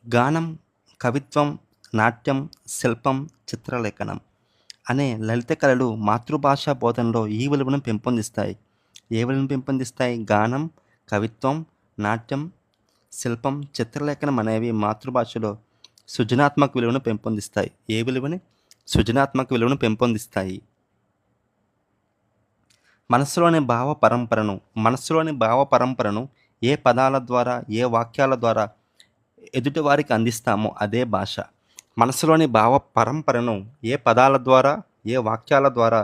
గానం, కవిత్వం, నాట్యం, శిల్పం, చిత్రలేఖనం అనే లలిత కళలు మాతృభాషా బోధనలో ఈ విలువను పెంపొందిస్తాయి. ఏ విలువను పెంపొందిస్తాయి? గానం, కవిత్వం, నాట్యం, శిల్పం, చిత్రలేఖనం అనేవి మాతృభాషలో సృజనాత్మక విలువను పెంపొందిస్తాయి. ఏ విలువని? సృజనాత్మక విలువను పెంపొందిస్తాయి. మనస్సులోని భావ పరంపరను ఏ పదాల ద్వారా, ఏ వాక్యాల ద్వారా ఎదుటివారికి అందిస్తామో అదే భాష. మనసులోని భావ పరంపరను ఏ పదాల ద్వారా, ఏ వాక్యాల ద్వారా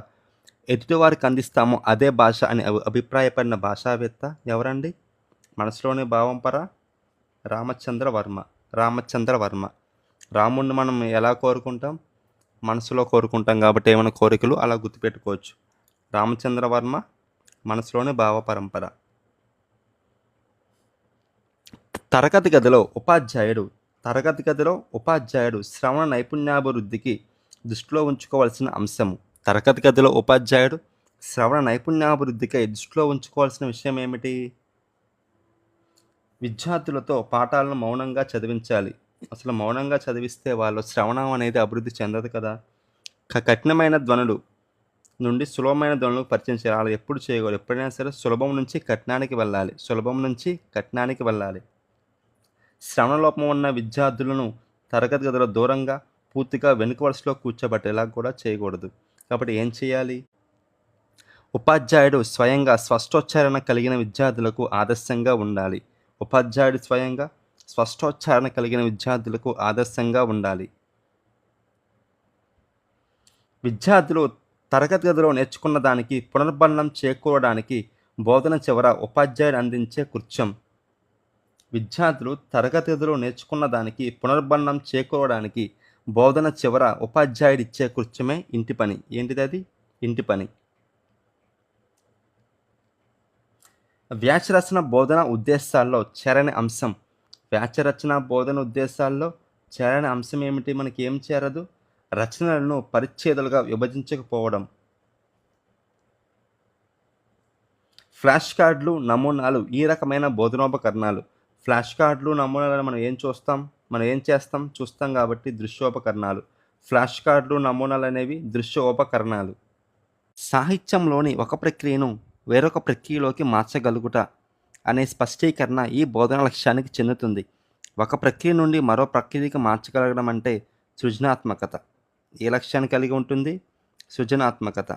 ఎదుటివారికి అందిస్తామో అదే భాష అని అభిప్రాయపడిన భాషావేత్త ఎవరండి? మనసులోని భావంపర రామచంద్ర వర్మ. రామచంద్ర వర్మ. రాముడిని మనం ఎలా కోరుకుంటాం? మనసులో కోరుకుంటాం కాబట్టి ఏమైనా కోరికలు అలా గుర్తుపెట్టుకోవచ్చు. రామచంద్ర వర్మ మనసులోని భావ పరంపర. తరగతి గదిలో ఉపాధ్యాయుడు శ్రవణ నైపుణ్యాభివృద్ధికి దృష్టిలో ఉంచుకోవాల్సిన అంశము. తరగతి గదిలో ఉపాధ్యాయుడు శ్రవణ నైపుణ్యాభివృద్ధికై దృష్టిలో ఉంచుకోవాల్సిన విషయం ఏమిటి? విద్యార్థులతో పాఠాలను మౌనంగా చదివించాలి. అసలు మౌనంగా చదివిస్తే వాళ్ళు శ్రవణం అనేది అభివృద్ధి చెందదు కదా. కఠినమైన ధ్వనులు నుండి సులభమైన ధ్వనులకు పరిచయం చేయాలి. అలా ఎప్పుడు చేయకూడదు. ఎప్పుడైనా సరే సులభం నుంచి కఠినానికి వెళ్ళాలి. శ్రవణ లోపం ఉన్న విద్యార్థులను తరగతి గదిలో దూరంగా, పూర్తిగా వెనుక వరుసలో కూర్చోబెట్టేలా కూడా చేయకూడదు. కాబట్టి ఏం చేయాలి? ఉపాధ్యాయుడు స్వయంగా స్పష్టోచ్చారణ కలిగిన విద్యార్థులకు ఆదర్శంగా ఉండాలి. విద్యార్థులు తరగతి గదిలో నేర్చుకున్న దానికి పునర్బలనం చేకూరడానికి బోధన చివర ఉపాధ్యాయుడు అందించే కృత్యం. విద్యార్థులు తరగతి గదిలో నేర్చుకున్న దానికి పునర్బలనం చేకూరడానికి బోధన చివర ఉపాధ్యాయుడు ఇచ్చే కృత్యమే ఇంటి పని. ఏంటిది? ఇంటి పని. వ్యాసరచన బోధన ఉద్దేశాల్లో చేరని అంశం ఏమిటి? మనకి ఏం చేరదు? రచనలను పరిచ్ఛేదాలుగా విభజించకపోవడం. ఫ్లాష్ కార్డులు, నమూనాలు ఈ రకమైన బోధనోపకరణాలు. ఫ్లాష్ కార్డులు, నమూనాలను మనం ఏం చూస్తాం కాబట్టి దృశ్యోపకరణాలు. ఫ్లాష్ కార్డులు, నమూనాలు అనేవి దృశ్యోపకరణాలు. సాహిత్యంలోని ఒక ప్రక్రియను వేరొక ప్రక్రియలోకి మార్చగలుగుట అనే స్పష్టీకరణ ఈ బోధన లక్ష్యానికి చెందుతుంది. ఒక ప్రక్రియ నుండి మరో ప్రక్రియకి మార్చగలగడం అంటే సృజనాత్మకత. ఏ లక్ష్యాన్ని కలిగి ఉంటుంది? సృజనాత్మకత.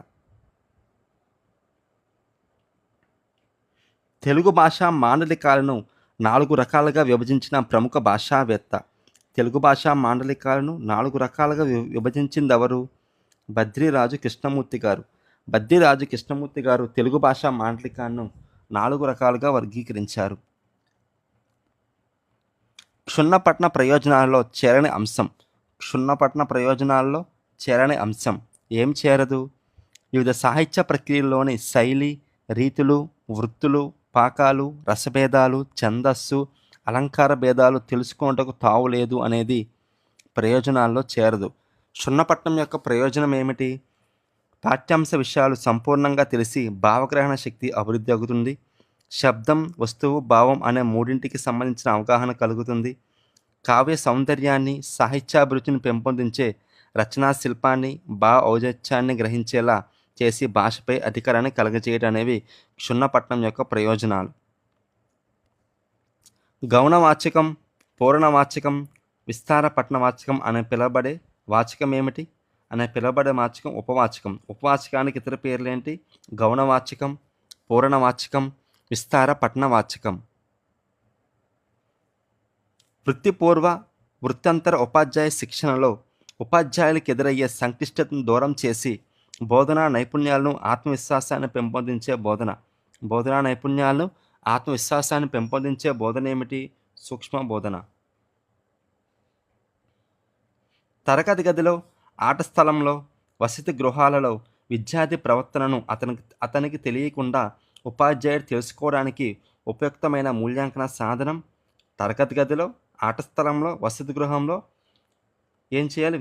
తెలుగు భాషా మాండలికాలను 4 రకాలుగా విభజించిన ప్రముఖ భాషావేత్త. తెలుగు భాషా మాండలికాలను 4 రకాలుగా విభజించిందెవరు? బద్రిరాజు కృష్ణమూర్తి గారు తెలుగు భాషా మాండలికాలను 4 రకాలుగా వర్గీకరించారు. క్షుణ్ణపట్న ప్రయోజనాలలో చేరని అంశం ఏం చేరదు? వివిధ సాహిత్య ప్రక్రియల్లోని శైలి, రీతులు, వృత్తులు, పాకాలు, రసభేదాలు, ఛందస్సు, అలంకార భేదాలు తెలుసుకొనుటకు తావులేదు అనేది ప్రయోజనాల్లో చేరదు. క్షుణ్ణపట్నం యొక్క ప్రయోజనం ఏమిటి? పాఠ్యాంశ విషయాలు సంపూర్ణంగా తెలిసి భావగ్రహణ శక్తి అభివృద్ధి అవుతుంది. శబ్దం, వస్తువు, భావం అనే మూడింటికి సంబంధించిన అవగాహన కలుగుతుంది. కావ్య సౌందర్యాన్ని, సాహిత్యాభిరుచిని పెంపొందించే రచనా శిల్పాన్ని, భావ ఔచిత్యాన్ని గ్రహించేలా చేసి భాషపై అధికారాన్ని కలగజేయడం అనేవి క్షుణ్ణపట్నం యొక్క ప్రయోజనాలు. గౌణవాచకం, పూరణవాచకం, విస్తారపట్నవాచకం అని పిలువబడే వాచకం ఏమిటి? ఉపవాచకం. ఉపవాచకానికి ఇతర పేర్లేంటి? గౌణవాచకం, పూరణవాచకం, విస్తారపట్నవాచకం. వృత్తిపూర్వ, వృత్యంతర ఉపాధ్యాయ శిక్షణలో ఉపాధ్యాయులకు ఎదురయ్యే సంక్లిష్టతను దూరం చేసి బోధనా నైపుణ్యాలను, ఆత్మవిశ్వాసాన్ని పెంపొందించే బోధన ఏమిటి? సూక్ష్మ బోధన. తరగతి గదిలో, ఆట స్థలంలో, వసతి గృహాలలో విద్యార్థి ప్రవర్తనను అతనికి తెలియకుండా ఉపాధ్యాయుడు తెలుసుకోవడానికి ఉపయుక్తమైన మూల్యాంకన సాధనం. తరగతి గదిలో, ఆట స్థలంలో, వసతి గృహంలో ఏం చేయాలి?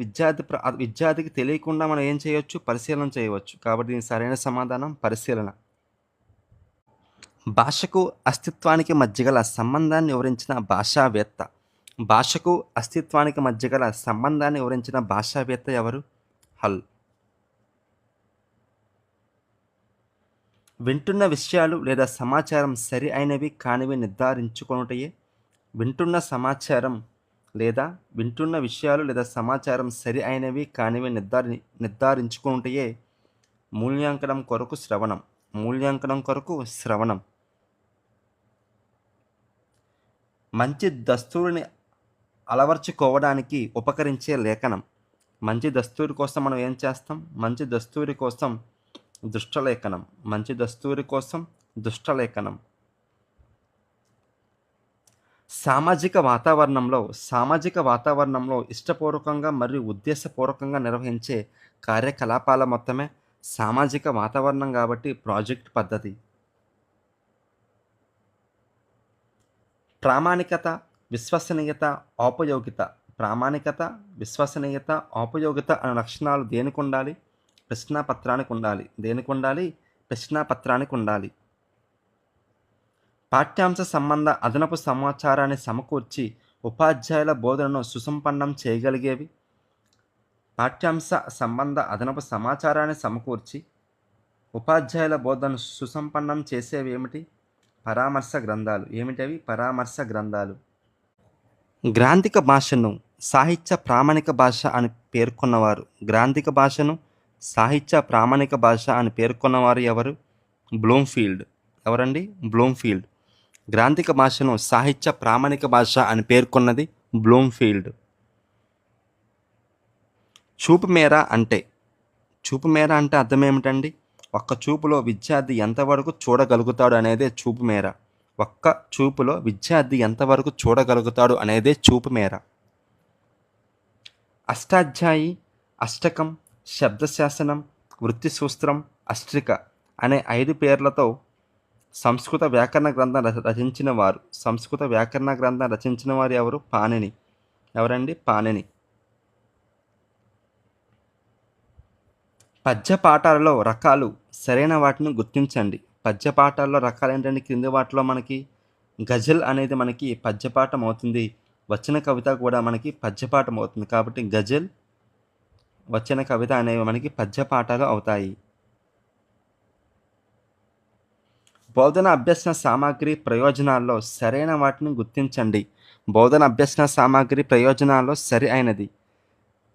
విద్యార్థికి తెలియకుండా మనం ఏం చేయవచ్చు? పరిశీలన చేయవచ్చు. కాబట్టి దీనికి సరైన సమాధానం పరిశీలన. భాషకు అస్తిత్వానికి మధ్య గల సంబంధాన్ని వివరించిన భాషావేత్త. భాషకు అస్తిత్వానికి మధ్య గల సంబంధాన్ని వివరించిన భాషావేత్త ఎవరు? హల్. వింటున్న విషయాలు లేదా సమాచారం సరి అయినవి కానివి నిర్ధారించుకొనుటయే. వింటున్న విషయాలు లేదా సమాచారం సరి అయినవి కానివి నిర్ధారించుకొనుటయే మూల్యాంకనం కొరకు శ్రవణం. మంచి దస్తూరిని అలవర్చుకోవడానికి ఉపకరించే లేఖనం. మంచి దస్తూరి కోసం మనం ఏం చేస్తాం? మంచి దస్తూరి కోసం దుష్టలేఖనం. సామాజిక వాతావరణంలో ఇష్టపూర్వకంగా మరియు ఉద్దేశపూర్వకంగా నిర్వహించే కార్యకలాపాల మొత్తమే సామాజిక వాతావరణం కాబట్టి ప్రాజెక్ట్ పద్ధతి. ప్రామాణికత, విశ్వసనీయత, ఆపయోగిత అనే లక్షణాలు దేనికి ఉండాలి? ప్రశ్నాపత్రానికి ఉండాలి. పాఠ్యాంశ సంబంధ అదనపు సమాచారాన్ని సమకూర్చి ఉపాధ్యాయుల బోధనను సుసంపన్నం చేయగలిగేవి. పాఠ్యాంశ సంబంధ అదనపు సమాచారాన్ని సమకూర్చి ఉపాధ్యాయుల బోధనను సుసంపన్నం చేసేవి ఏమిటి? పరామర్శ గ్రంథాలు. ఏమిటవి? పరామర్శ గ్రంథాలు. గ్రాంథిక భాషను సాహిత్య ప్రామాణిక భాష అని పేర్కొన్నవారు. గ్రాంథిక భాషను సాహిత్య ప్రామాణిక భాష అని పేర్కొన్నవారు ఎవరు? బ్లూమ్ఫీల్డ్. ఎవరండి? బ్లూమ్ఫీల్డ్. గ్రాంథిక భాషను సాహిత్య ప్రామాణిక భాష అని పేర్కొన్నది బ్లూమ్ఫీల్డ్. చూపు మేర అంటే అర్థం ఏమిటండి? ఒక్క చూపులో విద్యార్థి ఎంతవరకు చూడగలుగుతాడు అనేదే చూపు మేర. అష్టాధ్యాయి, అష్టకం, శబ్దశాసనం, వృత్తి సూత్రం, అష్టిక అనే 5 పేర్లతో సంస్కృత వ్యాకరణ గ్రంథం రచించిన వారు ఎవరు? పాణిని. ఎవరండి? పాణిని. పద్యపాఠాలలో రకాలు సరైన వాటిని గుర్తించండి. పద్యపాఠాల్లో రకాలు ఏంటంటే క్రింది వాటిలో మనకి గజల్ అనేది మనకి పద్యపాఠం అవుతుంది. వచన కవిత కూడా మనకి పద్యపాఠం అవుతుంది. కాబట్టి గజల్, వచన కవిత అనేవి మనకి పద్యపాఠాలు అవుతాయి. బోధన అభ్యసన సామాగ్రి ప్రయోజనాల్లో సరైన వాటిని గుర్తించండి. బోధన అభ్యసన సామాగ్రి ప్రయోజనాల్లో సరి అయినది.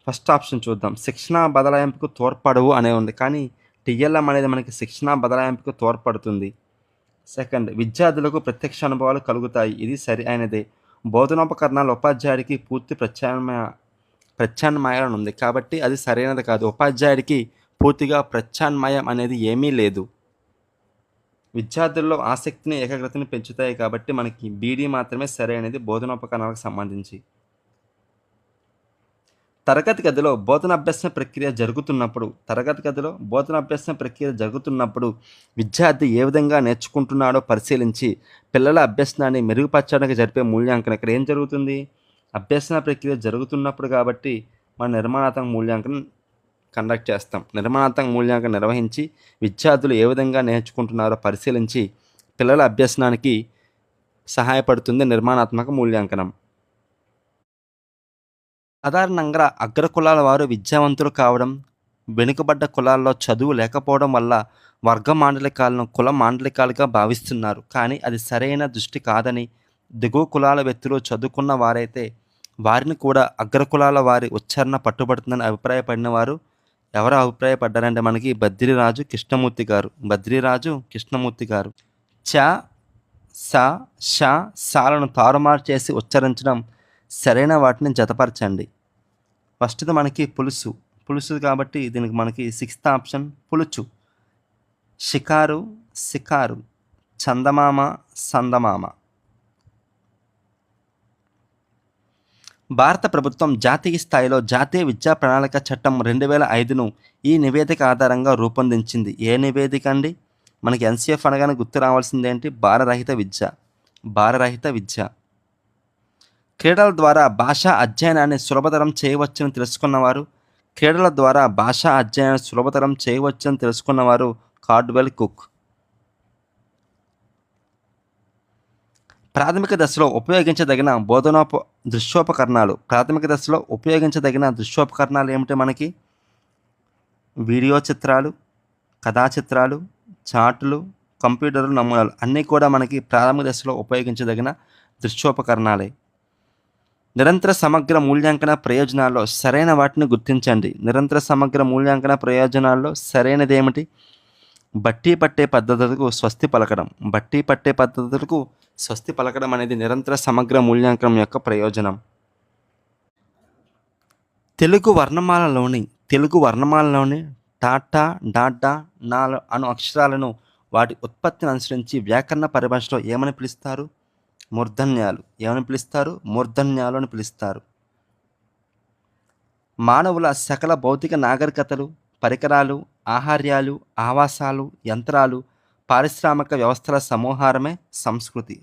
ఫస్ట్ ఆప్షన్ చూద్దాం. శిక్షణ బదలాయింపుకు తోడ్పడవు అనే ఉంది, కానీ టిఎల్ఎం అనేది మనకి శిక్షణ బదలాయింపుకు తోడ్పడుతుంది. సెకండ్, విద్యార్థులకు ప్రత్యక్ష అనుభవాలు కలుగుతాయి. ఇది సరి అయినదే. బోధనోపకరణాలు ఉపాధ్యాయుడికి పూర్తి ప్రత్యామ్నాయాలను ఉంది, కాబట్టి అది సరైనది కాదు. ఉపాధ్యాయుడికి పూర్తిగా ప్రత్యామ్నాయం అనేది ఏమీ లేదు. విద్యార్థుల్లో ఆసక్తిని, ఏకాగ్రతని పెంచుతాయి, కాబట్టి మనకి బీడీ మాత్రమే సరైనది బోధనోపకరణాలకు సంబంధించి. తరగతి గదిలో బోధన అభ్యసన ప్రక్రియ జరుగుతున్నప్పుడు విద్యార్థి ఏ విధంగా నేర్చుకుంటున్నాడో పరిశీలించి పిల్లల అభ్యసనాన్ని మెరుగుపరచడానికి జరిపే మూల్యాంకనం. ఇక్కడ ఏం జరుగుతుంది? అభ్యసన ప్రక్రియ జరుగుతున్నప్పుడు కాబట్టి మనం నిర్మాణాత్మక మూల్యాంకనం కండక్ట్ చేస్తాం. నిర్మాణాత్మక మూల్యాంకనం నిర్వహించి విద్యార్థులు ఏ విధంగా నేర్చుకుంటున్నారో పరిశీలించి పిల్లల అభ్యసనానికి సహాయపడుతుంది నిర్మాణాత్మక మూల్యాంకనం. సాధారణంగా అగ్రకులాల వారు విద్యావంతులు కావడం, వెనుకబడ్డ కులాల్లో చదువు లేకపోవడం వల్ల వర్గ మాండలికాలను కుల మాండలికాలుగా భావిస్తున్నారు. కానీ అది సరైన దృష్టి కాదని, దిగువ కులాల వ్యక్తులు చదువుకున్న వారైతే వారిని కూడా అగ్రకులాల వారి ఉచ్చారణ పట్టుబడుతుందని అభిప్రాయపడిన వారు ఎవరు అభిప్రాయపడ్డారంటే మనకి బద్రీరాజు కృష్ణమూర్తి గారు. చ, స, ష, సాలను తారుమారు చేసి ఉచ్చరించడం సరైన వాటిని జతపరచండి. ఫస్ట్ది మనకి పులుసు కాబట్టి దీనికి మనకి 6th ఆప్షన్ పులుచు. సికారు, చందమామ, సందమామ. భారత ప్రభుత్వం జాతీయ స్థాయిలో జాతీయ విద్యా ప్రణాళిక చట్టం 2005ను ఈ నివేదిక ఆధారంగా రూపొందించింది. ఏ నివేదిక అండి? మనకి ఎన్సీఎఫ్ అనగానే గుర్తు రావాల్సింది ఏంటి? భారరహిత విద్య. క్రీడల ద్వారా భాషా అధ్యయనాన్ని సులభతరం చేయవచ్చని తెలుసుకున్నవారు కార్డ్వెల్ కుక్. ప్రాథమిక దశలో ఉపయోగించదగిన దృశ్యోపకరణాలు. ప్రాథమిక దశలో ఉపయోగించదగిన దృశ్యోపకరణాలు ఏమిటి మనకి? వీడియో చిత్రాలు, కథా చిత్రాలు, చార్టులు, కంప్యూటర్లు, నమూనాలు అన్నీ కూడా మనకి ప్రాథమిక దశలో ఉపయోగించదగిన దృశ్యోపకరణాలే. నిరంతర సమగ్ర మూల్యాంకన ప్రయోజనాల్లో సరైన వాటిని గుర్తించండి. నిరంతర సమగ్ర మూల్యాంకన ప్రయోజనాల్లో సరైనది ఏమిటి? బట్టి పట్టే పద్ధతులకు స్వస్తి పలకడం. బట్టి పట్టే పద్ధతులకు స్వస్తి పలకడం అనేది నిరంతర సమగ్ర మూల్యాంకనం యొక్క ప్రయోజనం. తెలుగు వర్ణమాలలోని టాటా, డాడా, నా అను అక్షరాలను వాటి ఉత్పత్తిని అనుసరించి వ్యాకరణ పరిభాషలో ఏమని పిలుస్తారు? మూర్ధన్యాలు. ఏమని పిలుస్తారు? మూర్ధన్యాలు అని పిలుస్తారు. మానవుల సకల భౌతిక నాగరికతలు, పరికరాలు, ఆహార్యాలు, ఆవాసాలు, యంత్రాలు, పారిశ్రామిక వ్యవస్థల సమూహారమే సంస్కృతి.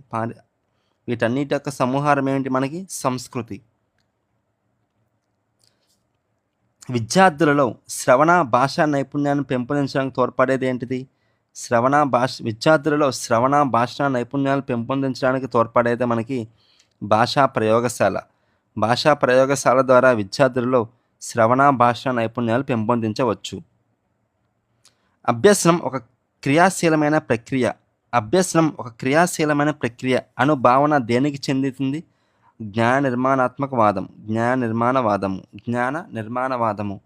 వీటన్నిటి యొక్క సమూహారం ఏంటి మనకి? సంస్కృతి. విద్యార్థులలో శ్రవణ భాషా నైపుణ్యాన్ని పెంపొందించడానికి తోడ్పడేది ఏంటిది? విద్యార్థులలో శ్రవణ భాషా నైపుణ్యాలు పెంపొందించడానికి తోడ్పడేది మనకి భాషా ప్రయోగశాల. భాషా ప్రయోగశాల ద్వారా విద్యార్థులలో శ్రవణ భాషా నైపుణ్యాలు పెంపొందించవచ్చు. అభ్యసనం ఒక క్రియాశీలమైన ప్రక్రియ అను భావన దేనికి చెందుతుంది? జ్ఞాన నిర్మాణవాదము.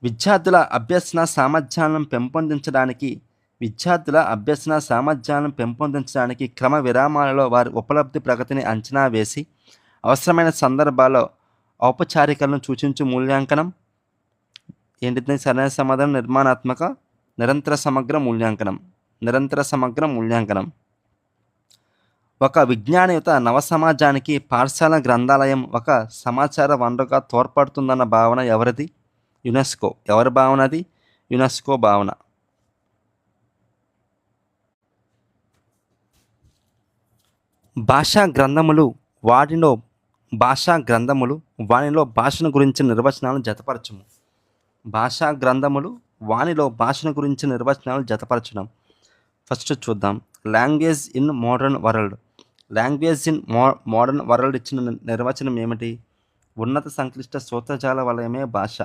విద్యార్థుల అభ్యసన సామర్థ్యాలను పెంపొందించడానికి క్రమ విరామాలలో వారి ఉపలబ్ధి ప్రగతిని అంచనా వేసి అవసరమైన సందర్భాల్లో ఔపచారికలను సూచించు మూల్యాంకనం ఏంటిది? సరైన సమాధానం నిరంతర సమగ్ర మూల్యాంకనం. ఒక విజ్ఞానయుత నవ సమాజానికి పాఠశాల గ్రంథాలయం ఒక సమాచార వనరుగా తోడ్పడుతుందన్న భావన ఎవరిది? యునెస్కో. ఎవరి భావన అది? యునెస్కో భావన. భాషా గ్రంథములు వానిలో భాషను గురించిన నిర్వచనాలను జతపరచము. భాషా గ్రంథములు వానిలో భాషను గురించిన నిర్వచనాలు జతపరచడం. ఫస్ట్ చూద్దాం. లాంగ్వేజ్ ఇన్ మోడర్న్ వరల్డ్ ఇచ్చిన నిర్వచనం ఏమిటి? ఉన్నత సంక్లిష్ట సూత్రజాల వలయమే భాష.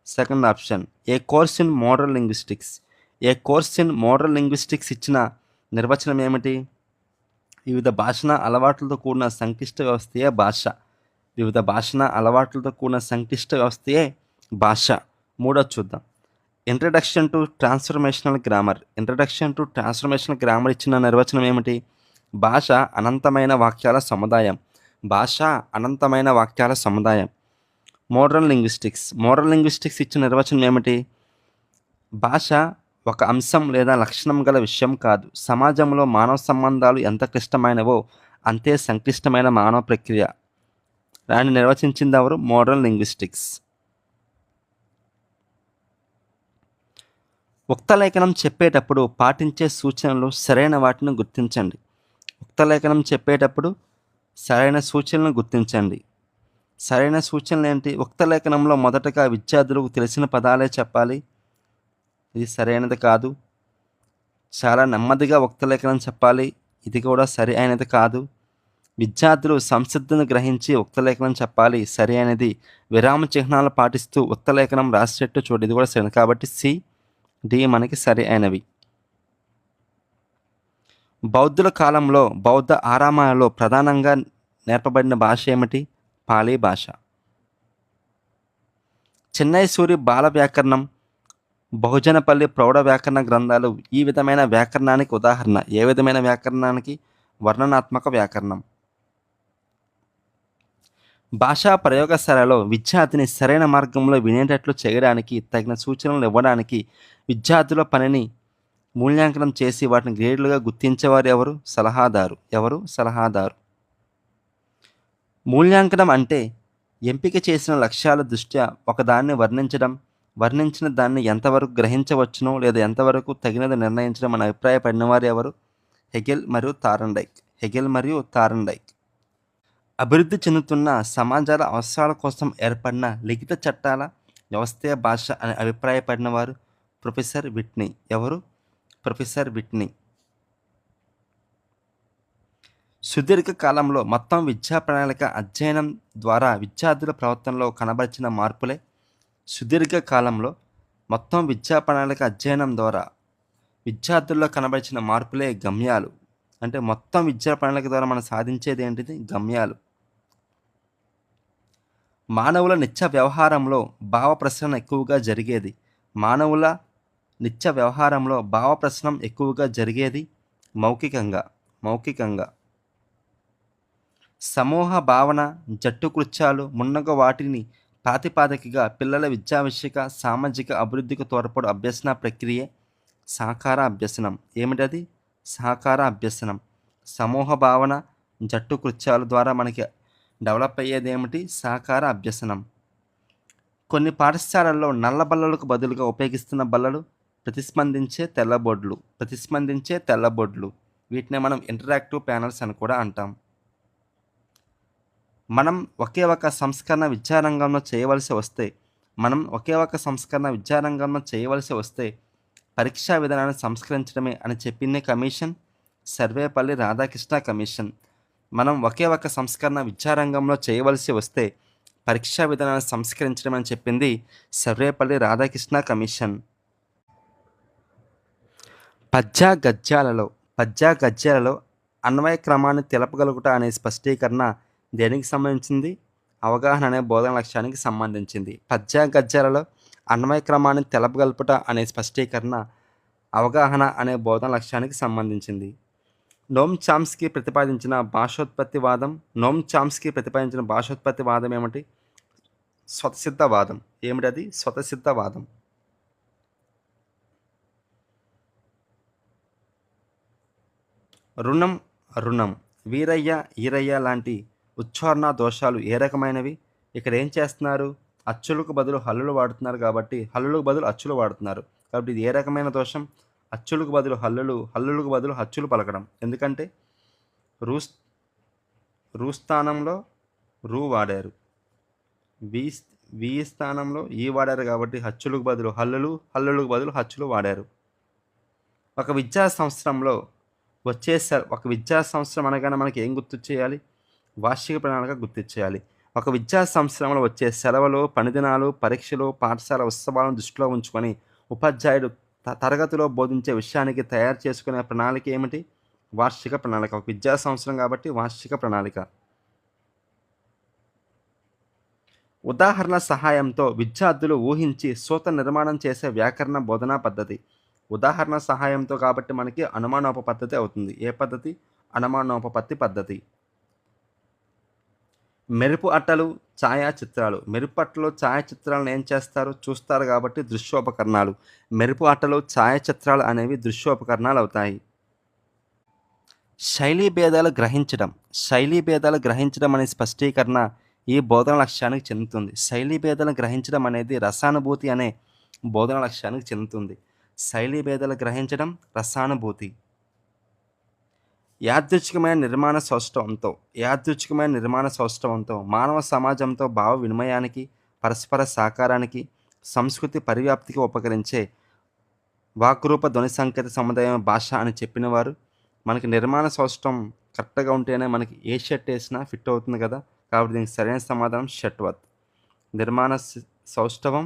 Second option A course in modern linguistics ఇచ్చిన నిర్వచనం ఏమిటి? వివిధ భాషణ అలవాట్లతో కూడిన సంక్లిష్ట వ్యవస్థయే భాష. మూడోది చూద్దాం. ఇంట్రడక్షన్ టు ట్రాన్స్ఫర్మేషనల్ గ్రామర్ ఇచ్చిన నిర్వచనం ఏమిటి? భాష అనంతమైన వాక్యాల సముదాయం. మోడర్న్ లింగ్విస్టిక్స్ ఇచ్చిన నిర్వచనం ఏమిటి? భాష ఒక అంశం లేదా లక్షణం గల విషయం కాదు. సమాజంలో మానవ సంబంధాలు ఎంత క్లిష్టమైనవో అంతే సంక్లిష్టమైన మానవ ప్రక్రియ. దాన్ని నిర్వచించింది ఎవరు? Modern linguistics. ఉక్తలేఖనం చెప్పేటప్పుడు పాటించే సూచనలు సరైన వాటిని గుర్తించండి. సరైన సూచనలు ఏంటి? ఉక్తలేఖనంలో మొదటగా విద్యార్థులకు తెలిసిన పదాలే చెప్పాలి. ఇది సరైనది కాదు. చాలా నెమ్మదిగా ఉక్తలేఖనం చెప్పాలి. ఇది కూడా సరి అయినది కాదు. విద్యార్థులు సంసిద్ధతను గ్రహించి ఉక్తలేఖనం చెప్పాలి. సరి అయినది. విరామ చిహ్నాలు పాటిస్తూ ఉక్తలేఖనం రాసేటట్టు చూడు. ఇది కూడా సరైనది. కాబట్టి సి, డి మనకి సరి అయినవి. బౌద్ధుల కాలంలో బౌద్ధ ఆరామాలలో ప్రధానంగా నేర్పబడిన భాష ఏమిటి? పాళీ భాష. చెన్నై సూరి బాల వ్యాకరణం, బహుజనపల్లి ప్రౌఢ వ్యాకరణ గ్రంథాలు ఈ విధమైన వ్యాకరణానికి ఉదాహరణ. ఏ విధమైన వ్యాకరణానికి? వర్ణనాత్మక వ్యాకరణం. భాషా ప్రయోగశాలలో విద్యార్థిని సరైన మార్గంలో వినేటట్లు చేయడానికి తగిన సూచనలు ఇవ్వడానికి విద్యార్థుల పనిని మూల్యాంకనం చేసి వాటిని గ్రేడ్లుగా గుర్తించేవారు ఎవరు? సలహాదారు. మూల్యాంకనం అంటే ఎంపిక చేసిన లక్ష్యాల దృష్ట్యా ఒకదాన్ని వర్ణించిన దాన్ని ఎంతవరకు గ్రహించవచ్చునో లేదా ఎంతవరకు తగినది నిర్ణయించడం అని అభిప్రాయపడినవారు ఎవరు? హెగెల్ మరియు థార్న్డైక్. అభివృద్ధి చెందుతున్న సమాజాల అవసరాల కోసం ఏర్పడిన లిఖిత చట్టాల వ్యవస్థే భాష అని అభిప్రాయపడినవారు? Professor Whitney. ఎవరు? Professor Whitney. సుదీర్ఘ కాలంలో మొత్తం విద్యా ప్రణాళిక అధ్యయనం ద్వారా విద్యార్థుల ప్రవర్తనలో కనబరిచిన మార్పులే సుదీర్ఘ కాలంలో మొత్తం విద్యా ప్రణాళిక అధ్యయనం ద్వారా విద్యార్థుల్లో కనబరిచిన మార్పులే గమ్యాలు. అంటే మొత్తం విద్యా ప్రణాళిక ద్వారా మనం సాధించేది ఏంటిది? గమ్యాలు. మానవుల నిత్య వ్యవహారంలో భావ ప్రసరణ ఎక్కువగా జరిగేది. మానవుల నిత్య వ్యవహారంలో భావ ప్రసరణం ఎక్కువగా జరిగేది మౌఖికంగా. సమూహ భావన, జట్టు కృత్యాలు మున్నగు వాటిని ప్రాతిపదికగా పిల్లల విద్యా విషయక, సామాజిక అభివృద్ధికి తోడ్పడు అభ్యసన ప్రక్రియే సహకార అభ్యసనం. ఏమిటది? సహకార అభ్యసనం. సమూహ భావన, జట్టు కృత్యాల ద్వారా మనకి డెవలప్ అయ్యేది ఏమిటి? సహకార అభ్యసనం. కొన్ని పాఠశాలల్లో నల్ల బల్లలకు బదులుగా ఉపయోగిస్తున్న బల్లలు ప్రతిస్పందించే తెల్లబోర్డులు. వీటిని మనం ఇంటరాక్టివ్ ప్యానల్స్ అని కూడా అంటాం. మనం ఒకే ఒక సంస్కరణ విద్యారంగంలో చేయవలసి వస్తే పరీక్షా విధానాన్ని సంస్కరించడమే అని చెప్పింది కమిషన్, సర్వేపల్లి రాధాకృష్ణ కమిషన్. మనం ఒకే ఒక సంస్కరణ విద్యారంగంలో చేయవలసి వస్తే పరీక్షా విధానాన్ని సంస్కరించడం అని చెప్పింది సర్వేపల్లి రాధాకృష్ణ కమిషన్. పద్య గద్యాలలో అన్వయ క్రమాన్ని తెలపగలుగుట అనే స్పష్టీకరణ దేనికి సంబంధించింది? అవగాహన అనే బోధన లక్ష్యానికి సంబంధించింది. పద్య గద్యాలలో అన్వయ క్రమాన్ని తెలపగలుపుట అనే స్పష్టీకరణ అవగాహన అనే బోధన లక్ష్యానికి సంబంధించింది. నోమ్ చామ్స్కీ ప్రతిపాదించిన భాషోత్పత్తివాదం ఏమిటి? స్వతసిద్ధవాదం. ఏమిటది? స్వతసిద్ధవాదం. రుణం, వీరయ్య, ఈరయ్య లాంటి ఉచ్చారణ దోషాలు ఏ రకమైనవి? ఇక్కడ ఏం చేస్తున్నారు? అచ్చులకు బదులు హల్లులు వాడుతున్నారు కాబట్టి హల్లులకు బదులు అచ్చులు వాడుతున్నారు. కాబట్టి ఇది ఏ రకమైన దోషం? అచ్చులకు బదులు హల్లులకు బదులు అచ్చులు పలకడం. ఎందుకంటే రూ స్థానంలో రూ వాడారు, వి స్థానంలో ఈ వాడారు కాబట్టి అచ్చులకు బదులు హల్లులకు బదులు అచ్చులు వాడారు. ఒక విద్యా సంవత్సరం అనగానే మనకి ఏం గుర్తొచ్చేయాలి? వార్షిక ప్రణాళిక గుర్తించేయాలి. ఒక విద్యా సంవత్సరంలో వచ్చే సెలవులు, పనిదినాలు, పరీక్షలు, పాఠశాల ఉత్సవాలను దృష్టిలో ఉంచుకొని ఉపాధ్యాయుడు తరగతిలో బోధించే విషయానికి తయారు చేసుకునే ప్రణాళిక ఏమిటి? వార్షిక ప్రణాళిక. ఒక విద్యా సంవత్సరం కాబట్టి వార్షిక ప్రణాళిక. ఉదాహరణ సహాయంతో విద్యార్థులు ఊహించి సూత్ర నిర్మాణం చేసే వ్యాకరణ బోధనా పద్ధతి. ఉదాహరణ సహాయంతో కాబట్టి మనకి అనుమానోపపద్ధతి అవుతుంది. ఏ పద్ధతి? అనుమానోపపత్తి పద్ధతి. మెరుపు అట్టలు, ఛాయాచిత్రాలు. మెరుపు అట్టలు, ఛాయాచిత్రాలను ఏం చేస్తారు? చూస్తారు కాబట్టి దృశ్యోపకరణాలు. మెరుపు అట్టలు, ఛాయాచిత్రాలు అనేవి దృశ్యోపకరణాలు అవుతాయి. శైలీ భేదాలు గ్రహించడం అనే స్పష్టీకరణ ఈ బోధన లక్ష్యానికి చెందుతుంది. శైలీ భేదాలు గ్రహించడం అనేది రసానుభూతి అనే బోధన లక్ష్యానికి చెందుతుంది. శైలీ భేదాలు గ్రహించడం రసానుభూతి. యాదృచ్ఛికమైన నిర్మాణ సౌష్ఠవంతో మానవ సమాజంతో భావ వినిమయానికి, పరస్పర సహకారానికి, సంస్కృతి పరివ్యాప్తికి ఉపకరించే వాక్రూప ధ్వని సంకేత సముదాయం భాష అని చెప్పిన వారు. మనకి నిర్మాణ సౌష్ఠవం కరెక్ట్గా ఉంటేనే మనకి ఏ షర్ట్ వేసినా ఫిట్ అవుతుంది కదా. కాబట్టి దీనికి సరైన సమాధానం షట్వత్. నిర్మాణ సౌష్ఠవం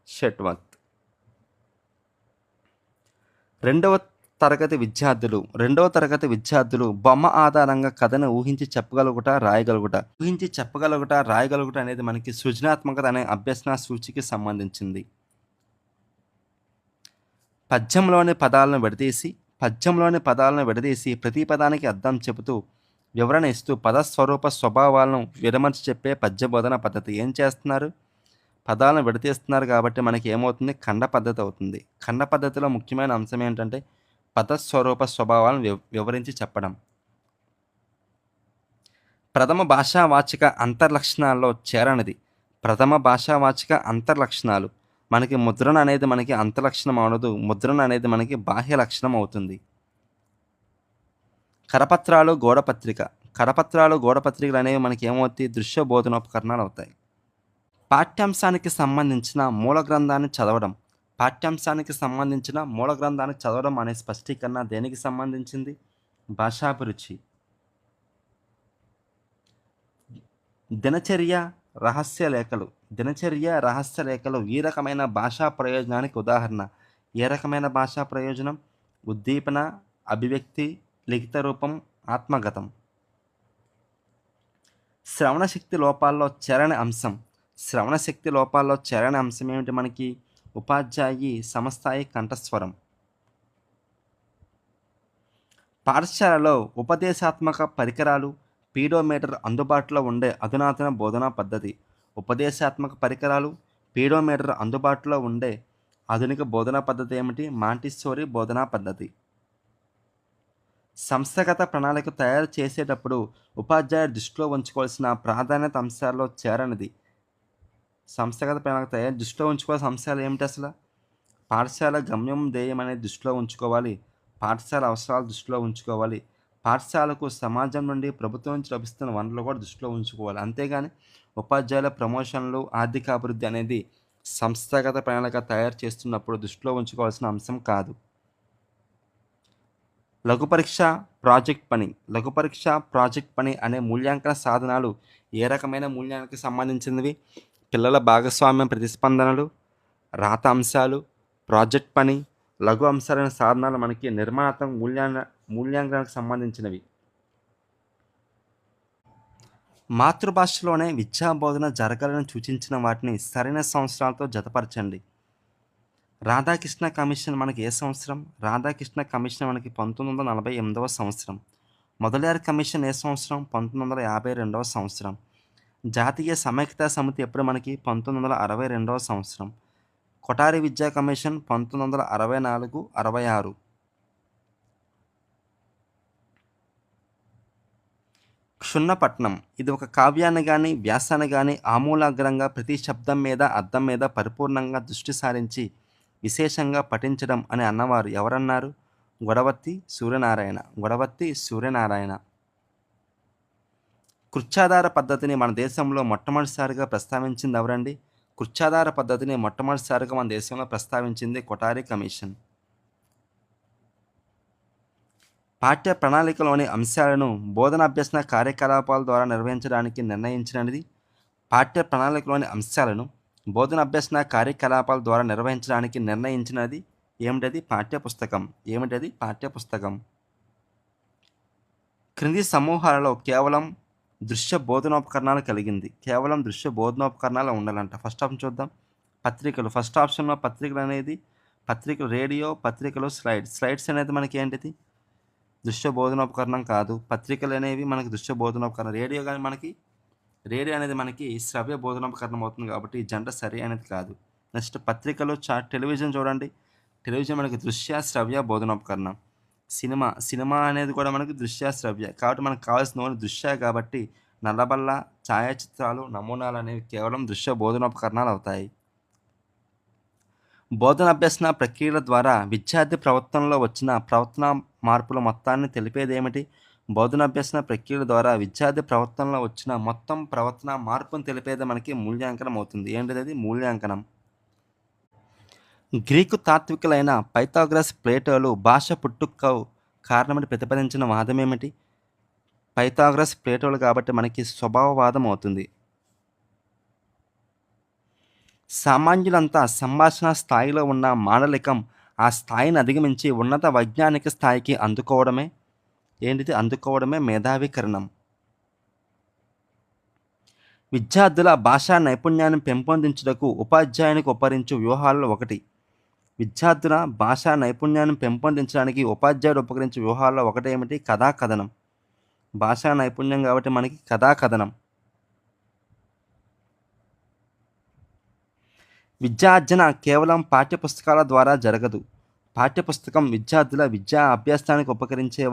షట్వత్. రెండవ తరగతి విద్యార్థులు బొమ్మ ఆధారంగా కథను ఊహించి చెప్పగలుగుట, రాయగలుగుట అనేది మనకి సృజనాత్మకత అనే అభ్యసన సూచికి సంబంధించింది. పద్యంలోని పదాలను విడదీసి ప్రతి పదానికి అర్థం చెబుతూ వివరణ ఇస్తూ పదస్వరూప స్వభావాలను విడమర్చి చెప్పే పద్య బోధన పద్ధతి. ఏం చేస్తున్నారు? పదాలను విడతీస్తున్నారు కాబట్టి మనకి ఏమవుతుంది? ఖండ పద్ధతి అవుతుంది. ఖండ పద్ధతిలో ముఖ్యమైన అంశం ఏంటంటే పదస్వరూప స్వభావాలను వివరించి చెప్పడం. ప్రథమ భాషావాచక అంతర్లక్షణాల్లో చేరనిది. ప్రథమ భాషావాచక అంతర్లక్షణాలు. మనకి ముద్రణ అనేది మనకి అంతర్లక్షణం అవదు, ముద్రణ అనేది మనకి బాహ్య లక్షణం అవుతుంది. కరపత్రాలు, గోడపత్రికలు అనేవి మనకి ఏమవుతాయి? దృశ్య బోధనోపకరణాలు అవుతాయి. పాఠ్యాంశానికి సంబంధించిన మూల గ్రంథాన్ని చదవడం. పాఠ్యాంశానికి సంబంధించిన మూల గ్రంథాన్ని చదవడం అనే స్పష్టీకరణ దేనికి సంబంధించింది? భాషాభిరుచి. దినచర్య రహస్య లేఖలు. దినచర్య రహస్య లేఖలు ఈ రకమైన భాషా ప్రయోజనానికి ఉదాహరణ. ఏ రకమైన భాషా ప్రయోజనం? ఉద్దీపన, అభివ్యక్తి, లిఖిత రూపం, ఆత్మగతం. శ్రవణశక్తి లోపాల్లో చేరని అంశం. శ్రవణశక్తి లోపాల్లో చేరని అంశం ఏమిటి మనకి? ఉపాధ్యాయి సమస్థాయి కంఠస్వరం. పాఠశాలలో ఉపదేశాత్మక పరికరాలు, పీడోమీటర్ అందుబాటులో ఉండే అధునాతన బోధనా పద్ధతి. ఉపదేశాత్మక పరికరాలు, పీడోమీటర్ అందుబాటులో ఉండే ఆధునిక బోధనా పద్ధతి ఏమిటి? మాంటిస్సోరీ బోధనా పద్ధతి. సంస్థాగత ప్రణాళిక తయారు చేసేటప్పుడు ఉపాధ్యాయుడు దృష్టిలో ఉంచుకోవాల్సిన ప్రాధాన్యత అంశాల్లో చేరనిది. సంస్థాగత ప్రణాళిక దృష్టిలో ఉంచుకోవాల్సిన అంశాలు ఏమిటి అసలు? పాఠశాల గమ్యం ధ్యేయం అనేది దృష్టిలో ఉంచుకోవాలి. పాఠశాల అవసరాలు దృష్టిలో ఉంచుకోవాలి. పాఠశాలకు సమాజం నుండి ప్రభుత్వం నుంచి లభిస్తున్న వనరులు కూడా దృష్టిలో ఉంచుకోవాలి. అంతేగాని ఉపాధ్యాయుల ప్రమోషన్లు, ఆర్థిక అభివృద్ధి అనేది సంస్థాగత ప్రణాళిక తయారు చేస్తున్నప్పుడు దృష్టిలో ఉంచుకోవాల్సిన అంశం కాదు. లఘు పరీక్ష, ప్రాజెక్ట్ పని. లఘు పరీక్ష, ప్రాజెక్ట్ పని అనే మూల్యాంకన సాధనాలు ఏ రకమైన మూల్యాంకనకు సంబంధించినవి? పిల్లల భాగస్వామ్యం ప్రతిస్పందనలు, రాత అంశాలు, ప్రాజెక్ట్ పని, లఘు అంశాలైన సాధనాలు మనకి నిర్మాణాత్మక మూల్యాంకనానికి సంబంధించినవి. మాతృభాషలోనే విద్యాబోధన జరగాలని సూచించిన వాటిని సరైన సంవత్సరాలతో జతపరచండి. రాధాకృష్ణ కమిషన్ మనకి ఏ సంవత్సరం? రాధాకృష్ణ కమిషన్ మనకి 1948వ సంవత్సరం. మొదలయార్ కమిషన్ ఏ సంవత్సరం? 1952వ సంవత్సరం. జాతీయ సమైక్యతా సమితి ఎప్పుడు మనకి? 1962వ సంవత్సరం. కొఠారి విద్యా కమిషన్ 1964-66. క్షుణ్ణపట్నం. ఇది ఒక కావ్యాన్ని కానీ వ్యాసాన్ని కానీ ఆమూలాగ్రంగా ప్రతి శబ్దం మీద అర్థం మీద పరిపూర్ణంగా దృష్టి సారించి విశేషంగా పఠించడం అని అన్నవారు ఎవరన్నారు? గొడవర్తి సూర్యనారాయణ. గొడవర్తి సూర్యనారాయణ. కృచ్ఛాధార పద్ధతిని మన దేశంలో మొట్టమొదటిసారిగా ప్రస్తావించింది ఎవరండి? కృచ్ఛాధార పద్ధతిని మొట్టమొదటిసారిగా మన దేశంలో ప్రస్తావించింది కొఠారి కమిషన్. పాఠ్య ప్రణాళికలోని అంశాలను బోధనాభ్యసన కార్యకలాపాల ద్వారా నిర్వహించడానికి నిర్ణయించినది. పాఠ్య ప్రణాళికలోని అంశాలను బోధనాభ్యసన కార్యకలాపాల ద్వారా నిర్వహించడానికి నిర్ణయించినది ఏమిటది? పాఠ్యపుస్తకం. ఏమిటది? పాఠ్యపుస్తకం. క్రింది సమూహాలలో కేవలం దృశ్య బోధనోపకరణాలు కలిగింది. కేవలం దృశ్య బోధనోపకరణాలు ఉండాలంట. ఫస్ట్ ఆప్షన్ చూద్దాం. పత్రికలు. ఫస్ట్ ఆప్షన్లో పత్రికలు అనేది పత్రికలు, రేడియో, పత్రికలు, స్లైడ్స్ అనేది మనకి ఏంటిది? దృశ్య బోధనోపకరణం కాదు. పత్రికలు అనేవి మనకి దృశ్య బోధనోపకరణం. రేడియో కానీ మనకి రేడియో అనేది మనకి శ్రవ్య బోధనోపకరణం అవుతుంది కాబట్టి ఈ జంట సరి అనేది కాదు. నెక్స్ట్ పత్రికలు, టెలివిజన్ చూడండి. టెలివిజన్ మనకి దృశ్య శ్రవ్య బోధనోపకరణం. సినిమా అనేది కూడా మనకి దృశ్య శ్రవ్య కాబట్టి మనకు కావాల్సిన ఓన్లీ దృశ్య కాబట్టి నల్లబల్ల, ఛాయాచిత్రాలు, నమూనాలు అనేవి కేవలం దృశ్య బోధనోపకరణాలు అవుతాయి. బోధనాభ్యసన ప్రక్రియల ద్వారా విద్యార్థి ప్రవర్తనలో వచ్చిన ప్రవర్తన మార్పుల మొత్తాన్ని తెలిపేదేమిటి? బోధనాభ్యసన ప్రక్రియల ద్వారా విద్యార్థి ప్రవర్తనలో వచ్చిన మొత్తం ప్రవర్తన మార్పును తెలిపేది మనకి మూల్యాంకనం అవుతుంది. ఏంటిది? అది మూల్యాంకనం. గ్రీకు తాత్వికులైన పైథాగరస్, ప్లేటోలు భాష పుట్టుకకు కారణమని ప్రతిపాదించిన వాదం ఏమిటి? పైథాగరస్, ప్లేటోలు కాబట్టి మనకి స్వభావవాదం అవుతుంది. సామాన్యులంతా సంభాషణ స్థాయిలో ఉన్న మాండలికం ఆ స్థాయిని అధిగమించి ఉన్నత వైజ్ఞానిక స్థాయికి అందుకోవడమే ఏంటిది? అందుకోవడమే మేధావీకరణం. విద్యార్థుల భాషా నైపుణ్యాన్ని పెంపొందించుటకు ఉపాధ్యాయునికి ఉపకరించు వ్యూహాలలో ఒకటి. విద్యార్థుల భాషా నైపుణ్యాన్ని పెంపొందించడానికి ఉపాధ్యాయుడు ఉపకరించే వ్యూహాల్లో ఒకటి ఏమిటి? కథాకథనం. భాషా నైపుణ్యం కాబట్టి మనకి కథాకథనం. విద్యార్జన కేవలం పాఠ్యపుస్తకాల ద్వారా జరగదు. పాఠ్యపుస్తకం విద్యార్థుల విద్యా అభ్యాసానికి ఉపకరించే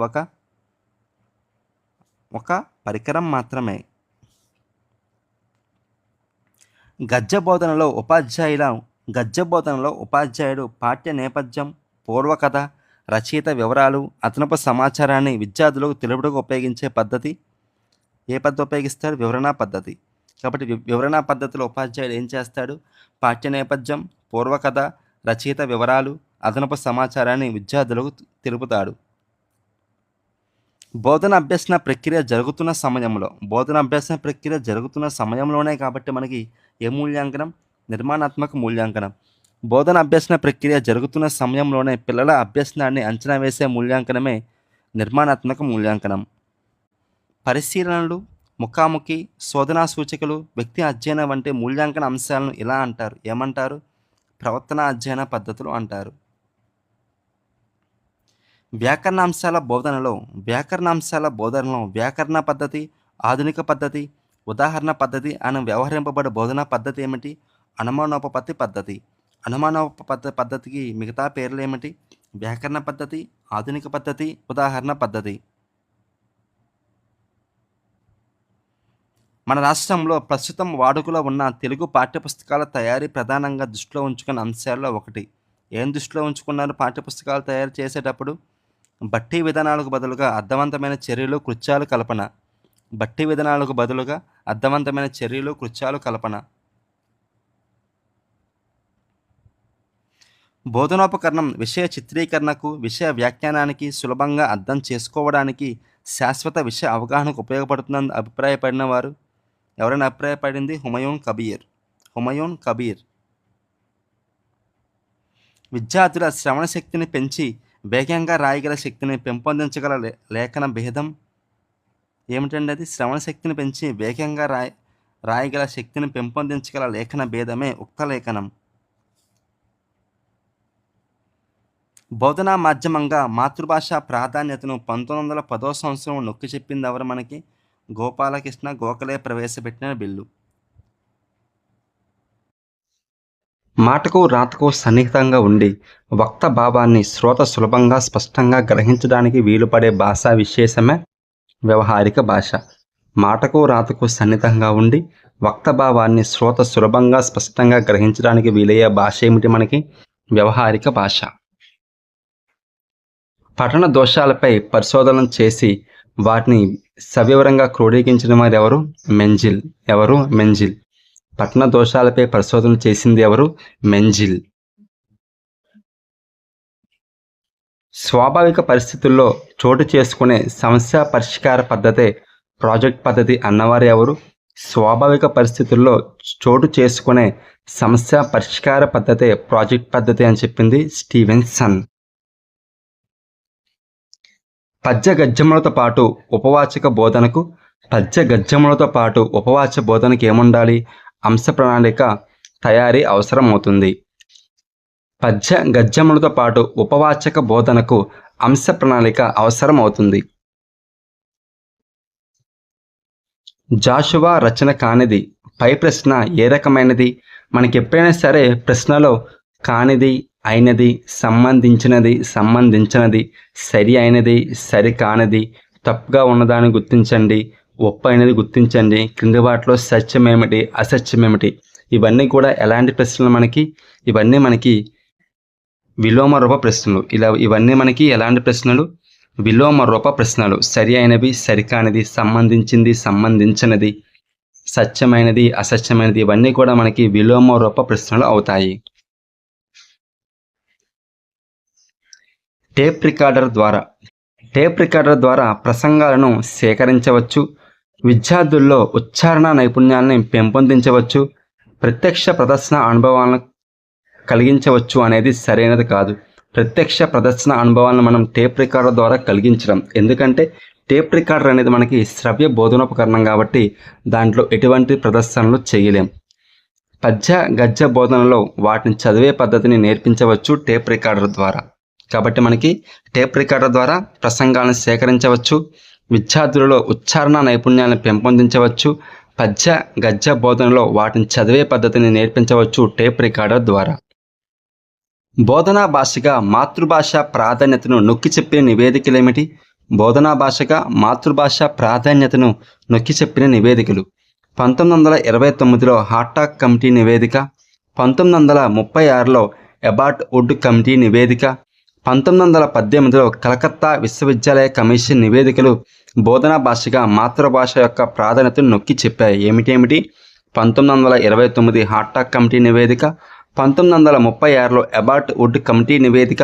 ఒక పరికరం మాత్రమే. గద్య బోధనలో ఉపాధ్యాయుడు పాఠ్య నేపథ్యం, పూర్వకథ, రచయిత వివరాలు, అదనపు సమాచారాన్ని విద్యార్థులకు తెలుపుటకు ఉపయోగించే పద్ధతి ఏ పద్ధతి ఉపయోగిస్తాడు? వివరణా పద్ధతి. కాబట్టి వివరణా పద్ధతిలో ఉపాధ్యాయుడు ఏం చేస్తాడు? పాఠ్య నేపథ్యం, పూర్వకథ, రచయిత వివరాలు, అదనపు సమాచారాన్ని విద్యార్థులకు తెలుపుతాడు. బోధన అభ్యసన ప్రక్రియ జరుగుతున్న సమయంలోనే కాబట్టి మనకి ఏ మూల్యాంకనం? నిర్మాణాత్మక మూల్యాంకనం. బోధన అభ్యసన ప్రక్రియ జరుగుతున్న సమయంలోనే పిల్లల అభ్యసనాన్ని అంచనా వేసే మూల్యాంకనమే నిర్మాణాత్మక మూల్యాంకనం. పరిశీలనలు, ముఖాముఖి, శోధనా సూచికలు, వ్యక్తి అధ్యయనం వంటి మూల్యాంకన అంశాలను ఇలా అంటారు. ఏమంటారు? ప్రవర్తన అధ్యయన పద్ధతులు అంటారు. వ్యాకరణాంశాల బోధనలో వ్యాకరణ పద్ధతి, ఆధునిక పద్ధతి, ఉదాహరణ పద్ధతి అని వ్యవహరింపబడే బోధనా పద్ధతి ఏమిటి? అనుమానోపపత్తి పద్ధతి. అనుమానోపపత్తి పద్ధతికి మిగతా పేర్లు ఏమిటి? వ్యాకరణ పద్ధతి, ఆధునిక పద్ధతి, ఉదాహరణ పద్ధతి. మన రాష్ట్రంలో ప్రస్తుతం వాడుకలో ఉన్న తెలుగు పాఠ్యపుస్తకాల తయారీ ప్రధానంగా దృష్టిలో ఉంచుకున్న అంశాల్లో ఒకటి. ఏం దృష్టిలో ఉంచుకున్నారు పాఠ్యపుస్తకాలు తయారు చేసేటప్పుడు? బట్టి విధానాలకు బదులుగా అర్థవంతమైన చర్యలు, కృత్యాలు కల్పన. బట్టి విధానాలకు బదులుగా అర్థవంతమైన చర్యలు, కృత్యాలు కల్పన. బోధనోపకరణం విషయ చిత్రీకరణకు, విషయ వ్యాఖ్యానానికి, సులభంగా అర్థం చేసుకోవడానికి, శాశ్వత విషయ అవగాహనకు ఉపయోగపడుతుందని అభిప్రాయపడిన వారు ఎవరైనా అభిప్రాయపడింది? హుమయూన్ కబీర్. విద్యార్థుల శ్రవణ శక్తిని పెంచి వేగంగా రాయగల శక్తిని పెంపొందించగల లేఖన భేదం ఏమిటండి? అది శ్రవణ శక్తిని పెంచి వేగంగా రాయగల శక్తిని పెంపొందించగల లేఖన భేదమే ఉక్త లేఖనం. బోధనా మాధ్యమంగా మాతృభాష ప్రాధాన్యతను 1910వ సంవత్సరం నొక్కి చెప్పింది ఎవరు మనకి? గోపాలకృష్ణ గోఖలే ప్రవేశపెట్టిన బిల్లు. మాటకు రాతకు సన్నిహితంగా ఉండి వక్త భావాన్ని శ్రోత సులభంగా స్పష్టంగా గ్రహించడానికి వీలుపడే భాషా విశేషమే వ్యవహారిక భాష. మాటకు రాతకు సన్నిహితంగా ఉండి వక్త భావాన్ని శ్రోత సులభంగా స్పష్టంగా గ్రహించడానికి వీలయ్యే భాష ఏమిటి మనకి? వ్యవహారిక భాష. పఠన దోషాలపై పరిశోధన చేసి వాటిని సవివరంగా క్రోడీకరించిన వారు ఎవరు? మెంజిల్. పఠన దోషాలపై పరిశోధన చేసింది ఎవరు? మెంజిల్. స్వాభావిక పరిస్థితుల్లో చోటు చేసుకునే సమస్య పరిష్కార పద్ధతే ప్రాజెక్ట్ పద్ధతి అన్నవారు ఎవరు? స్వాభావిక పరిస్థితుల్లో చోటు చేసుకునే సమస్య పరిష్కార పద్ధతే ప్రాజెక్ట్ పద్ధతి అని చెప్పింది స్టీవెన్సన్. పద్య గద్యములతో పాటు ఉపవాచక బోధనకు ఏముండాలి? అంశ ప్రణాళిక తయారీ అవసరం అవుతుంది. పద్య గద్యములతో పాటు ఉపవాచక బోధనకు అంశ ప్రణాళిక అవసరం అవుతుంది. జాషువా రచన కానిది పై ప్రశ్న ఏ రకమైనది? మనకి ఎప్పుడైనా సరే ప్రశ్నలో కానిది, అయినది, సంబంధించినది, సరి అయినది, సరి కానిది, తప్పుగా ఉన్నదాన్ని గుర్తించండి, ఒప్పు అయినది గుర్తించండి, క్రింది వాటిలో సత్యమేమిటి, అసత్యమేమిటి, ఇవన్నీ కూడా ఎలాంటి ప్రశ్నలు మనకి? ఇవన్నీ మనకి విలోమ రూప ప్రశ్నలు. ఇవన్నీ మనకి ఎలాంటి ప్రశ్నలు? విలోమ రూప ప్రశ్నలు. సరి అయినవి, సరికానిది, సంబంధించింది, సంబంధించినది, సత్యమైనది, అసత్యమైనది, ఇవన్నీ కూడా మనకి విలోమ రూప ప్రశ్నలు అవుతాయి. టేప్ రికార్డర్ ద్వారా ప్రసంగాలను సేకరించవచ్చు, విద్యార్థుల్లో ఉచ్చారణ నైపుణ్యాన్ని పెంపొందించవచ్చు, ప్రత్యక్ష ప్రదర్శన అనుభవాలను కలిగించవచ్చు అనేది సరైనది కాదు. ప్రత్యక్ష ప్రదర్శన అనుభవాలను మనం టేప్ రికార్డర్ ద్వారా కలిగించడం. ఎందుకంటే టేప్ రికార్డర్ అనేది మనకి శ్రవ్య బోధనోపకరణం కాబట్టి దాంట్లో ఎటువంటి ప్రదర్శనలు చేయలేం. పద్య గద్య బోధనలో వాటిని చదివే పద్ధతిని నేర్పించవచ్చు టేప్ రికార్డర్ ద్వారా. కాబట్టి మనకి టేప్ రికార్డర్ ద్వారా ప్రసంగాలను సేకరించవచ్చు, విద్యార్థులలో ఉచ్చారణ నైపుణ్యాలను పెంపొందించవచ్చు, పద్య గద్య బోధనలో వాటిని చదివే పద్ధతిని నేర్పించవచ్చు టేప్ రికార్డర్ ద్వారా. బోధనా భాషగా మాతృభాష ప్రాధాన్యతను నొక్కి చెప్పిన నివేదికలు ఏమిటి? బోధనా భాషగా మాతృభాష ప్రాధాన్యతను నొక్కి చెప్పిన నివేదికలు 1929లో హార్టాక్ కమిటీ నివేదిక, 1936లో ఎబార్ట్ వుడ్ కమిటీ నివేదిక, 1918లో కలకత్తా విశ్వవిద్యాలయ కమిషన్ నివేదికలు బోధనా భాషగా మాతృభాష యొక్క ప్రాధాన్యతను నొక్కి చెప్పాయి. ఏమిటి? 1929 హార్టాక్ కమిటీ నివేదిక, 1936లో ఎబార్ట్ వుడ్ కమిటీ నివేదిక,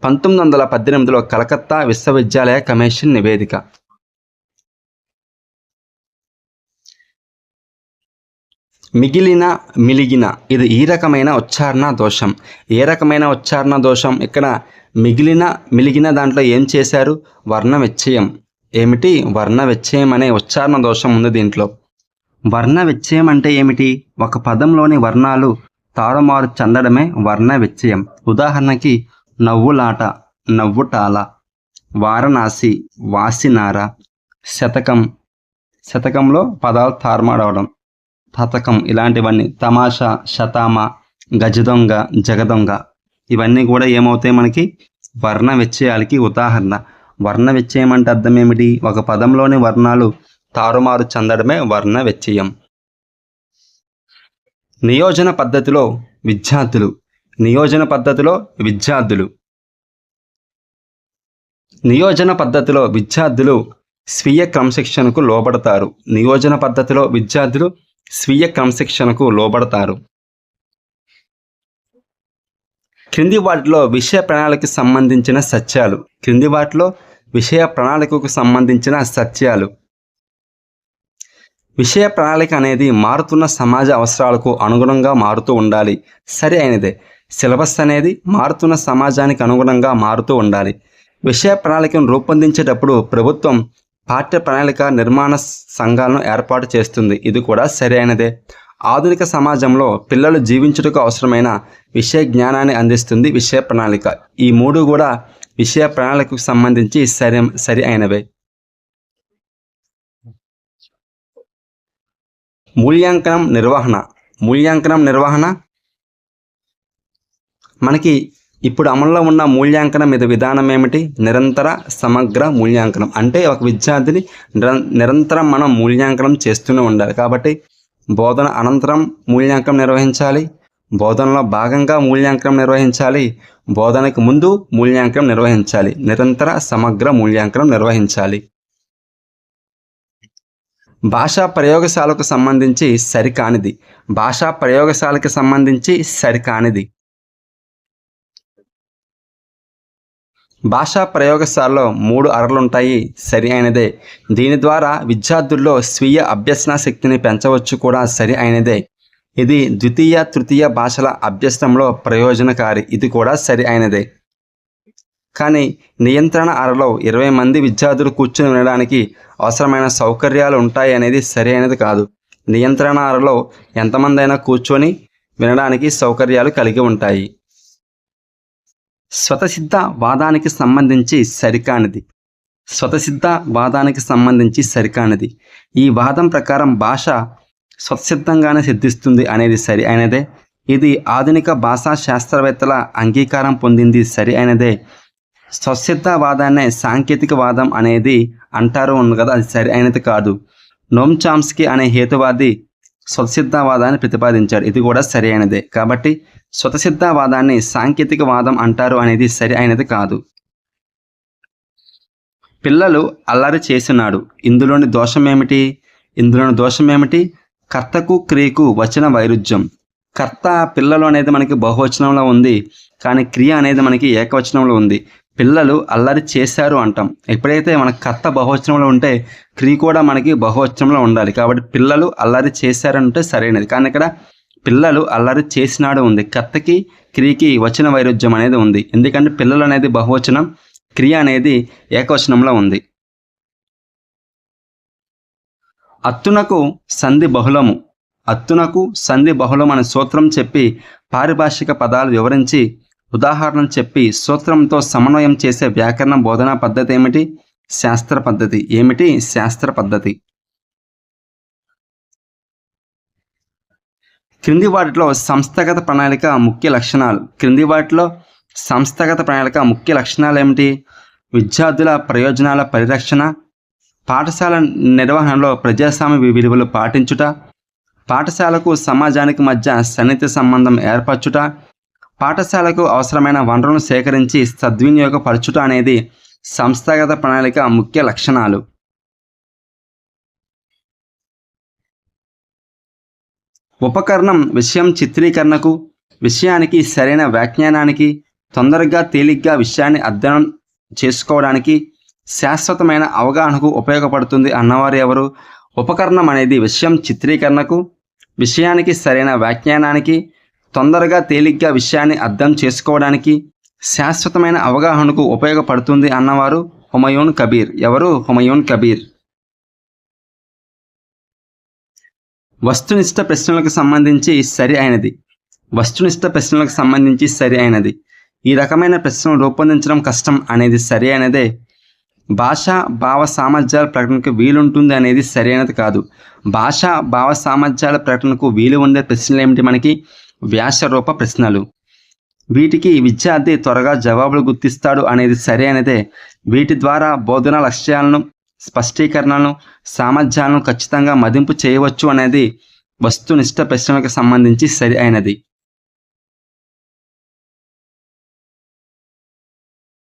1918లో కలకత్తా విశ్వవిద్యాలయ కమిషన్ నివేదిక. మిగిలిన, మిలిగిన ఇది ఈ రకమైన ఉచ్చారణ దోషం. ఏ రకమైన ఉచ్చారణ దోషం? ఇక్కడ మిగిలిన, మిలిగిన దాంట్లో ఏం చేశారు? వర్ణ వ్యత్యయం. ఏమిటి? వర్ణ వ్యత్యయం అనే ఉచ్చారణ దోషం ఉంది దీంట్లో. వర్ణ వ్యత్యయం అంటే ఏమిటి? ఒక పదంలోని వర్ణాలు తారుమారు చెందడమే వర్ణ వ్యత్యయం. ఉదాహరణకి నవ్వులాట, నవ్వుటాల, వారణాసి, వాసినార, శతకం, శతకంలో పదాలు తారుమారవడం, తతకం, ఇలాంటివన్నీ, తమాషా, శతామ, గజదొంగ, జగదొంగ, ఇవన్నీ కూడా ఏమవుతాయి? మనకి వర్ణ వ్యత్యయాలకి ఉదాహరణ. వర్ణ వ్యత్యయం అంటే అర్థం ఏమిటి? ఒక పదంలోని వర్ణాలు తారుమారు చెందడమే వర్ణ వ్యత్యయం. నియోజన పద్ధతిలో విద్యార్థులు. నియోజన పద్ధతిలో విద్యార్థులు. నియోజన పద్ధతిలో విద్యార్థులు స్వీయ క్రమశిక్షణకు లోబడతారు. నియోజన పద్ధతిలో విద్యార్థులు స్వీయ క్రమశిక్షణకు లోబడతారు. క్రింది వాటిలో విషయ ప్రణాళికకు సంబంధించిన సత్యాలు. క్రింది వాటిలో విషయ ప్రణాళికకు సంబంధించిన సత్యాలు. విషయ ప్రణాళిక అనేది మారుతున్న సమాజ అవసరాలకు అనుగుణంగా మారుతూ ఉండాలి. సరి అయినదే. సిలబస్ అనేది మారుతున్న సమాజానికి అనుగుణంగా మారుతూ ఉండాలి. విషయ ప్రణాళికను రూపొందించేటప్పుడు ప్రభుత్వం పాఠ్య ప్రణాళిక నిర్మాణ సంఘాలను ఏర్పాటు చేస్తుంది. ఇది కూడా సరి అయినదే. ఆధునిక సమాజంలో పిల్లలు జీవించుటకు అవసరమైన విషయ జ్ఞానాన్ని అందిస్తుంది విషయ ప్రణాళిక. ఈ మూడు కూడా విషయ ప్రణాళికకు సంబంధించి సరి అయినవే. మూల్యాంకనం, నిర్వహణ. మూల్యాంకనం, నిర్వహణ మనకి ఇప్పుడు అమల్లో ఉన్న మూల్యాంకనం విధానం ఏమిటి? నిరంతర సమగ్ర మూల్యాంకనం. అంటే ఒక విద్యార్థిని నిరంతరం మనం మూల్యాంకనం చేస్తూనే ఉండాలి. కాబట్టి బోధన అనంతరం మూల్యాంకనం నిర్వహించాలి, బోధనలో భాగంగా మూల్యాంకనం నిర్వహించాలి, బోధనకు ముందు మూల్యాంకనం నిర్వహించాలి. నిరంతర సమగ్ర మూల్యాంకనం నిర్వహించాలి. భాషా ప్రయోగశాలకు సంబంధించి సరికానిది. భాషా ప్రయోగశాలకు సంబంధించి సరికానిది. భాషా ప్రయోగశాలలో 3 అరలుంటాయి. సరి అయినదే. దీని ద్వారా విద్యార్థుల్లో స్వీయ అభ్యసన శక్తిని పెంచవచ్చు, కూడా సరి అయినదే. ఇది ద్వితీయ, తృతీయ భాషల అభ్యసనంలో ప్రయోజనకారి. ఇది కూడా సరి అయినదే. కానీ నియంత్రణ అరలో 20 మంది విద్యార్థులు కూర్చొని వినడానికి అవసరమైన సౌకర్యాలు ఉంటాయి అనేది సరి అయినది కాదు. నియంత్రణ అరలో ఎంతమంది అయినా కూర్చొని వినడానికి సౌకర్యాలు కలిగి ఉంటాయి. స్వతసిద్ధ వాదానికి సంబంధించి సరికానిది. స్వతసిద్ధ వాదానికి సంబంధించి సరికానిది. ఈ వాదం ప్రకారం భాష స్వతసిద్ధంగానే సిద్ధిస్తుంది అనేది సరి అయినదే. ఇది ఆధునిక భాషా శాస్త్రవేత్తల అంగీకారం పొందింది. సరి అయినదే. స్వసిద్ధ వాదాన్నే సాంకేతిక వాదం అనేది అంటారు ఉంది కదా, అది సరి అయినది కాదు. నోమ్ చామ్స్కీ అనే హేతువాది స్వతసిద్ధవాదాన్ని ప్రతిపాదించాడు. ఇది కూడా సరి అయినదే. కాబట్టి స్వతసిద్ధవాదాన్ని సాంకేతిక వాదం అంటారు అనేది సరి అయినది కాదు. పిల్లలు అల్లరి చేసినాడు. ఇందులోని దోషం ఏమిటి? ఇందులోని దోషం ఏమిటి? కర్తకు క్రియకు వచన వైరుధ్యం. కర్త పిల్లలు అనేది మనకి బహువచనంలో ఉంది, కానీ క్రియ అనేది మనకి ఏకవచనంలో ఉంది. పిల్లలు అల్లరి చేశారు అంటాం. ఎప్పుడైతే మన కర్త బహువచనంలో ఉంటే క్రియ కూడా మనకి బహువచనంలో ఉండాలి. కాబట్టి పిల్లలు అల్లరి చేశారంటే సరైనది. కానీ ఇక్కడ పిల్లలు అల్లరి చేసినాడు ఉంది. కర్తకి క్రియకి వచన వైరుధ్యం అనేది ఉంది. ఎందుకంటే పిల్లలు అనేది బహువచనం, క్రియ అనేది ఏకవచనంలో ఉంది. అత్తునకు సంధి బహుళము. అత్తునకు సంధి బహుళం అనే సూత్రం చెప్పి పారిభాషిక పదాలు వివరించి ఉదాహరణ చెప్పి సూత్రంతో సమన్వయం చేసే వ్యాకరణ బోధనా పద్ధతి ఏమిటి? శాస్త్ర పద్ధతి. ఏమిటి? శాస్త్ర పద్ధతి. క్రింది వాటిలో సంస్థాగత ప్రణాళిక ముఖ్య లక్షణాలు. క్రింది వాటిలో సంస్థాగత ప్రణాళిక ముఖ్య లక్షణాలు ఏమిటి? విద్యార్థుల ప్రయోజనాల పరిరక్షణ, పాఠశాల నిర్వహణలో ప్రజాస్వామ్య విలువలు పాటించుట, పాఠశాలకు సమాజానికి మధ్య సన్నిహిత సంబంధం ఏర్పరచుట, పాఠశాలకు అవసరమైన వనరులను సేకరించి సద్వినియోగపరచుట అనేది సంస్థాగత ప్రణాళిక ముఖ్య లక్షణాలు. ఉపకరణం విషయం చిత్రీకరణకు, విషయానికి సరైన వ్యాఖ్యానానికి, తొందరగా తేలిగ్గా విషయాన్ని అర్థం చేసుకోవడానికి, శాశ్వతమైన అవగాహనకు ఉపయోగపడుతుంది అన్నవారు ఎవరు? ఉపకరణం అనేది విషయం చిత్రీకరణకు, విషయానికి సరైన వ్యాఖ్యానానికి, తొందరగా తేలిగ్గా విషయాన్ని అర్థం చేసుకోవడానికి, శాశ్వతమైన అవగాహనకు ఉపయోగపడుతుంది అన్నవారు హుమయూన్ కబీర్. ఎవరు? హుమయూన్ కబీర్. వస్తునిష్ట ప్రశ్నలకు సంబంధించి సరి అయినది. వస్తునిష్ట ప్రశ్నలకు సంబంధించి సరి అయినది. ఈ రకమైన ప్రశ్నలు రూపొందించడం కష్టం అనేది సరి అయినదే. భాషా భావ సామర్థ్యాల ప్రకటనకు వీలుంటుంది అనేది సరైనది కాదు. భాషా భావ సామర్థ్యాల ప్రకటనకు వీలు ఉండే ప్రశ్నలు ఏమిటి? మనకి వ్యాసరూప ప్రశ్నలు. వీటికి విద్యార్థి త్వరగా జవాబులు గుర్తిస్తాడు అనేది సరైనదే. వీటి ద్వారా బోధనా లక్ష్యాలను, స్పష్టీకరణలను, సామర్థ్యాలను ఖచ్చితంగా మదింపు చేయవచ్చు అనేది వస్తునిష్ట ప్రశ్నలకు సంబంధించి సరి అయినది.